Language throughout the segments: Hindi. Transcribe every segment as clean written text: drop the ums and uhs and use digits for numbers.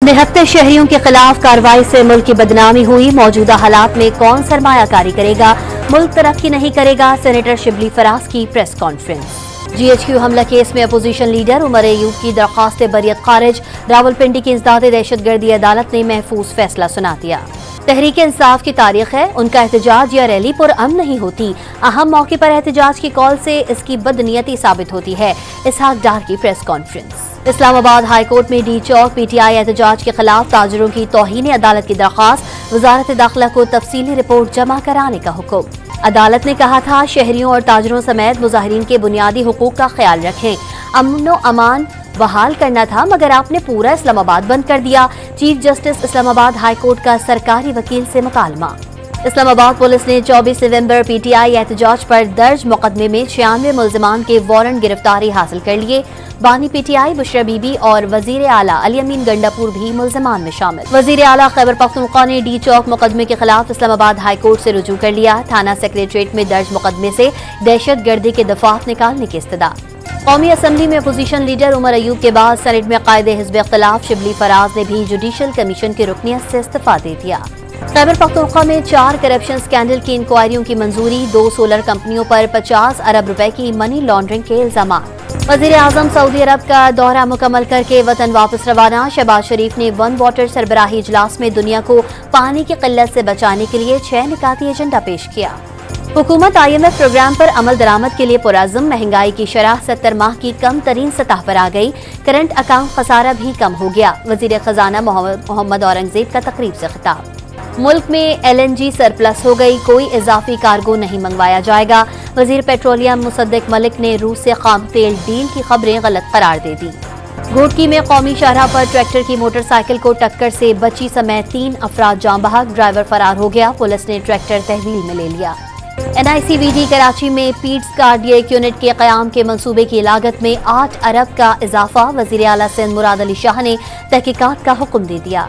निहत्तर शहरियों के खिलाफ कार्रवाई से मुल्क की बदनामी हुई। मौजूदा हालात में कौन सरमायाकारी करेगा, मुल्क तरक्की नहीं करेगा। सेनेटर शिबली फराज की प्रेस कॉन्फ्रेंस। GHQ हमला केस में अपोजिशन लीडर उमर अयूब की दरख्वास्त बरियत खारिज। रावलपिंडी की इंसदाद दहशतगर्दी अदालत ने महफूज फैसला सुना दिया। तहरीक इंसाफ की तारीख है, उनका एहतजाज या रैली पुरअमन नहीं होती। अहम मौके पर एहतजाज की कॉल से इसकी बदनीयती साबित होती है। इसहाक डार की press conference. Islamabad high court में डी चौक PTI एहतजाज के खिलाफ ताजरों की तौहीन अदालत की दरख्वास्त। वजारत दाखिला को तफसीली रिपोर्ट जमा कराने का हुक्म। अदालत ने कहा था शहरियों और ताजरों समेत मुजाहिरीन के बुनियादी हुकूक का ख्याल रखें। अमन व अमान बहाल करना था, मगर आपने पूरा इस्लामाबाद बंद कर दिया। Chief justice Islamabad high court का सरकारी वकील से मुकालमा। इस्लामाबाद पुलिस ने 24 नवंबर PTI एहतजाज पर दर्ज मुकदमे में 96 मुल्जिमान के वारंट गिरफ्तारी हासिल कर लिए। बानी PTI बुशरा बीबी और वजीर आला अली अमीन गंडापुर भी मुल्जिमान में शामिल। वजीर आला खैबर पख्तूनख्वा ने डी चौक मुकदमे के खिलाफ इस्लामाबाद हाई कोर्ट से रुजू कर लिया। थाना सेक्रेटरीट में दर्ज मुकदमे से दहशत गर्दी के दफात निकालने की इस्तदा। कौमी असम्बली में अपोजिशन लीडर उमर अयूब के बाद सेनेट में कायदे हिज़्ब इख्तिलाफ शिबली फराज ने भी जुडिशल कमीशन की रुकनियत से इस्तीफा दे दिया। खैबर पख्तूनख्वा में 4 करप्शन स्कैंडल की इंक्वायरियों की मंजूरी। 2 सोलर कंपनियों पर 50 अरब रुपए की मनी लॉन्ड्रिंग के इल्जाम। वजीर आजम सऊदी अरब का दौरा मुकम्मल करके वतन वापस रवाना। शहबाज शरीफ ने वन वाटर सरबराही इजलास में दुनिया को पानी की किल्लत से बचाने के लिए 6 निकाती एजेंडा पेश किया। हुकूमत IMF प्रोग्राम पर अमल दरामद के लिए पुराज़म। महंगाई की शरह 70 माह की कम तरीन सतह पर आ गई। करंट अकाउंट खसारा भी कम हो गया। वजीर खजाना मोहम्मद औरंगजेब का तकरीब से खिताब। मुल्क में LNG सरप्लस हो गई, कोई इजाफी कार्गो नहीं मंगवाया जाएगा। वजीर पेट्रोलियम मुसद्दिक मलिक ने रूस से खाम तेल डील की खबरें गलत करार दे दी। घोटकी में कौमी शाहराह पर ट्रैक्टर की मोटरसाइकिल को टक्कर से बच्ची समेत 3 अफराद जाँ बहक। ड्राइवर फरार हो गया। पुलिस ने ट्रैक्टर तहवील में ले लिया। NICVD कराची में पीड्स कार्डियक यूनिट के क़याम के मंसूबे की लागत में 8 अरब का इजाफा। वज़ीर आला सिंध मुराद अली शाह ने तहकीकात का हुक्म दे दिया।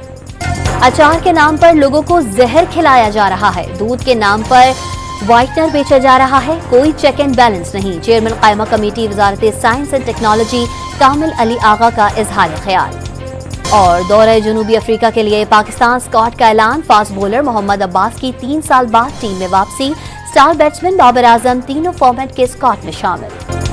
अचार के नाम पर लोगों को जहर खिलाया जा रहा है। दूध के नाम पर व्हाइटनर बेचा जा रहा है। कोई चेक एंड बैलेंस नहीं। चेयरमैन कायमा committee Wazarat science and technology कामिल अली आगा का इजहार ख्याल। और दौरे जनूबी अफ्रीका के लिए पाकिस्तान स्क्वाड का ऐलान। फास्ट बॉलर मोहम्मद अब्बास की 3 साल बाद टीम में वापसी। स्टार बैट्समैन बाबर आजम तीनों फॉर्मेट के स्क्वाड में शामिल।